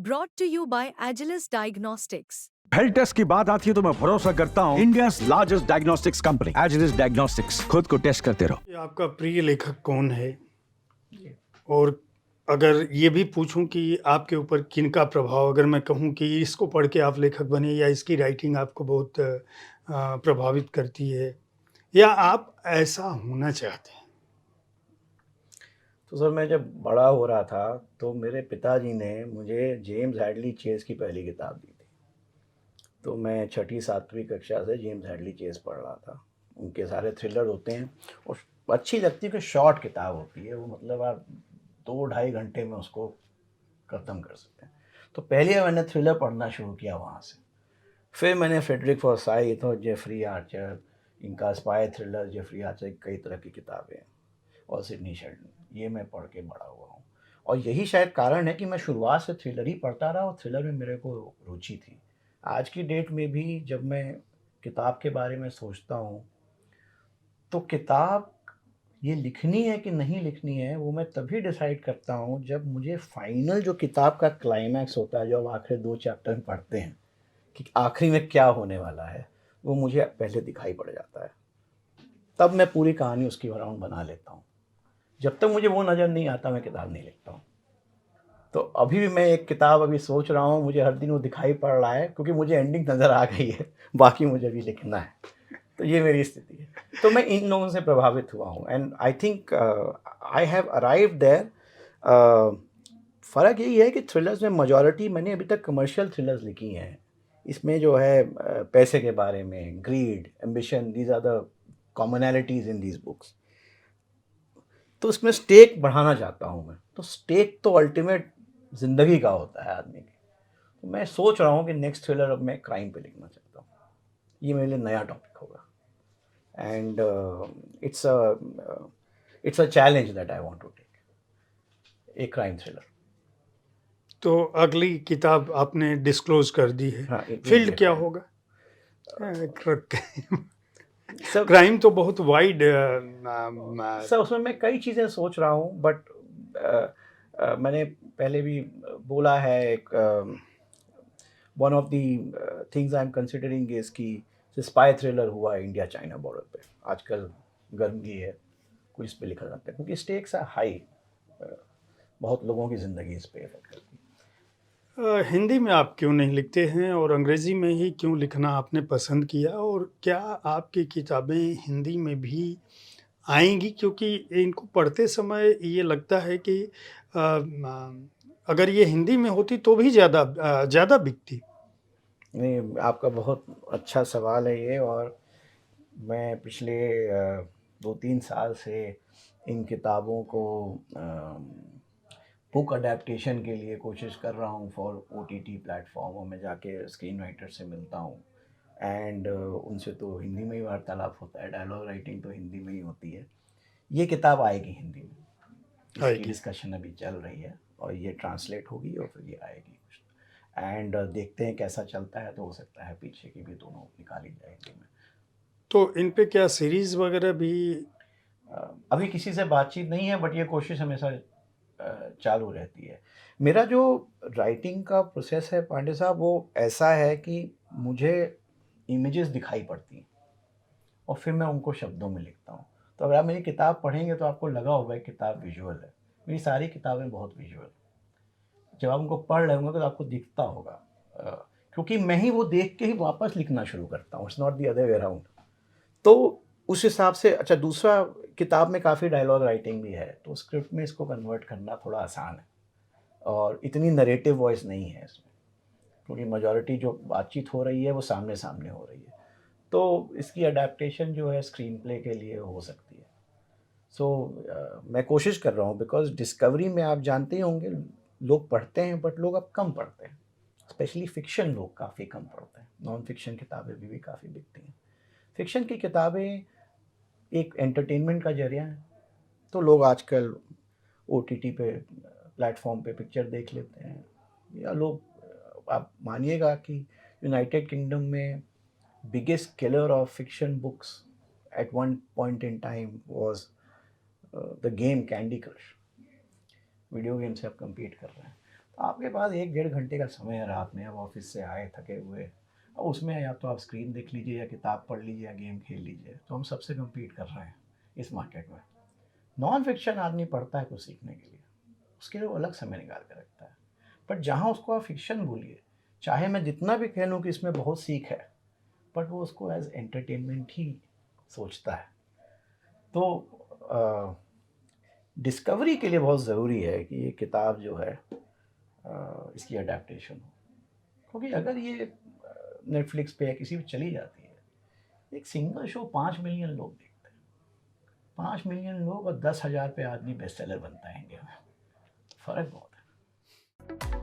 brought to you by Agilus Diagnostics. Health test की बात आती है तो मैं भरोसा करता हूँ India largest diagnostics company Agilus diagnostics. खुद को टेस्ट करते रहो। ये आपका प्रिय लेखक कौन है? और अगर ये भी पूछूं कि आपके ऊपर किनका प्रभाव, अगर मैं कहूं कि इसको पढ़ के आप लेखक बने या इसकी राइटिंग आपको बहुत प्रभावित करती है या आप ऐसा होना चाहते हैं? तो सर, मैं जब बड़ा हो रहा था तो मेरे पिताजी ने मुझे जेम्स हैडली चेज़ की पहली किताब दी थी। तो मैं छठी सातवीं कक्षा से जेम्स हैडली चेज़ पढ़ रहा था। उनके सारे थ्रिलर होते हैं और अच्छी लगती है कि शॉर्ट किताब होती है वो, मतलब आप 2-2.5 घंटे में उसको ख़त्म कर सकते हैं। तो पहले मैंने थ्रिलर पढ़ना शुरू किया वहाँ से। फिर मैंने फ्रेडरिक फॉर्साइथ और जेफरी आर्चर, इनका स्पाई थ्रिलर, जेफरी आर्चर की कई तरह की किताबें और सिडनी शेल्डन, ये मैं पढ़ के बड़ा हुआ हूँ। और यही शायद कारण है कि मैं शुरुआत से थ्रिलर ही पढ़ता रहा और थ्रिलर में मेरे को रुचि थी। आज की डेट में भी जब मैं किताब के बारे में सोचता हूँ तो किताब ये लिखनी है कि नहीं लिखनी है वो मैं तभी डिसाइड करता हूँ जब मुझे फाइनल जो किताब का क्लाइमैक्स होता है, जो आप आखिरी 2 चैप्टर में पढ़ते हैं कि आखिरी में क्या होने वाला है, वो मुझे पहले दिखाई पड़ जाता है। तब मैं पूरी कहानी उसकी अराउंड बना लेता हूँ। जब तक मुझे वो नज़र नहीं आता मैं किताब नहीं लिखता हूँ। तो अभी भी मैं एक किताब अभी सोच रहा हूँ, मुझे हर दिन वो दिखाई पड़ रहा है क्योंकि मुझे एंडिंग नज़र आ गई है, बाकी मुझे अभी लिखना है। तो ये मेरी स्थिति है। तो मैं इन लोगों से प्रभावित हुआ हूँ and I think I have arrived there. फ़र्क यही है कि थ्रिलर्स में मेजॉरिटी मैंने अभी तक कमर्शियल थ्रिलर्स लिखी हैं। इसमें जो है पैसे के बारे में, greed, ambition, these are the commonalities in these books. तो इसमें स्टेक बढ़ाना चाहता हूँ मैं। तो स्टेक तो अल्टीमेट ज़िंदगी का होता है आदमी की। तो मैं सोच रहा हूँ कि नेक्स्ट थ्रिलर अब मैं क्राइम पे लिखना चाहता हूँ। ये मेरे लिए नया टॉपिक होगा and it's a challenge that I want to take, a crime thriller. तो अगली किताब आपने डिस्क्लोज कर दी है। हाँ, it will be field a क्या crime. होगा? सब क्राइम तो बहुत वाइड। सर उसमें मैं कई चीज़ें सोच रहा हूँ बट मैंने पहले भी बोला है, एक one of the things I am considering is कि स्पाई थ्रिलर हुआ है इंडिया चाइना बॉर्डर पे, आजकल गर्मी है, कुछ इस पे लिखा जाता है क्योंकि स्टेक्स है हाई, बहुत लोगों की ज़िंदगी इस पे इफेक्ट करती है। हिंदी में आप क्यों नहीं लिखते हैं और अंग्रेज़ी में ही क्यों लिखना आपने पसंद किया? और क्या आपकी किताबें हिंदी में भी आएँगी? क्योंकि इनको पढ़ते समय ये लगता है कि अगर ये हिंदी में होती तो भी ज़्यादा बिकती। नहीं, आपका बहुत अच्छा सवाल है ये, और मैं पिछले 2-3 साल से इन किताबों को बुक अडेप्टेशन के लिए कोशिश कर रहा हूँ फॉर OTT प्लेटफॉर्मों में जाके स्क्रीन राइटर से मिलता हूँ एंड उनसे तो हिंदी में ही वार्तालाप होता है, डायलॉग राइटिंग तो हिंदी में ही होती है। ये किताब आएगी हिंदी में, इसकी आएगी। डिस्कशन अभी चल रही है और ये ट्रांसलेट होगी और फिर ये आएगी एंड देखते हैं कैसा चलता है, तो हो सकता है पीछे की भी दोनों निकाली जाएंगी में। तो इन पे क्या सीरीज़ वगैरह भी? अभी किसी से बातचीत नहीं है बट ये कोशिश हमेशा चालू रहती है। मेरा जो राइटिंग का प्रोसेस है पांडे साहब, वो ऐसा है कि मुझे इमेजेस दिखाई पड़ती हैं और फिर मैं उनको शब्दों में लिखता हूँ। तो अगर आप मेरी किताब पढ़ेंगे तो आपको लगा होगा कि किताब विजुअल है। मेरी सारी किताबें बहुत विजुअल, जब आप उनको पढ़ रहे होंगे तो आपको दिखता होगा, क्योंकि मैं ही वो देख के ही वापस लिखना शुरू करता हूँ, it's not the other way around. तो उस हिसाब से अच्छा, दूसरा किताब में काफ़ी डायलॉग राइटिंग भी है तो स्क्रिप्ट में इसको कन्वर्ट करना थोड़ा आसान है और इतनी नरेटिव वॉइस नहीं है इसमें, क्योंकि मेजॉरिटी जो बातचीत हो रही है वो सामने सामने हो रही है। तो इसकी अडेप्टेशन जो है स्क्रीन प्ले के लिए हो सकती है। सो मैं कोशिश कर रहा हूँ, बिकॉज डिस्कवरी में आप जानते ही होंगे लोग पढ़ते हैं बट लोग अब कम पढ़ते हैं, स्पेशली फ़िक्शन लोग काफ़ी कम पढ़ते हैं। नॉन फिक्शन किताबें भी काफ़ी बिकती हैं। फ़िक्शन की किताबें एक एंटरटेनमेंट का ज़रिया है, तो लोग आजकल OTT पे प्लेटफॉर्म पे पिक्चर देख लेते हैं, या लोग आप मानिएगा कि यूनाइटेड किंगडम में biggest killer of fiction books at one point in time was the game candy crush. Video game से आप compete कर रहे हैं तो आपके पास 1-1.5 घंटे का समय है रात में, अब ऑफिस से आए थके हुए, अब उसमें या तो आप स्क्रीन देख लीजिए या किताब पढ़ लीजिए या गेम खेल लीजिए। तो हम सबसे कम्पीट कर रहे हैं इस मार्केट में। नॉन फिक्शन आदमी पढ़ता है कुछ सीखने के लिए, उसके लिए वो अलग समय निकाल के रखता है। बट जहाँ उसको आप फिक्शन बोलिए, चाहे मैं जितना भी कह लूँ कि इसमें बहुत सीख है, बट वो उसको एज एंटरटेनमेंट ही सोचता है। तो डिस्कवरी के लिए बहुत ज़रूरी है कि ये किताब जो है इसकी अडेप्टेशन हो, क्योंकि अगर ये नेटफ्लिक्स पे या किसी पे चली जाती है, एक सिंगल शो 5 मिलियन लोग देखते हैं, 5 मिलियन लोग और 10,000 पे आदमी बेस्ट सेलर बनता है इंडिया में, फ़र्क बहुत है।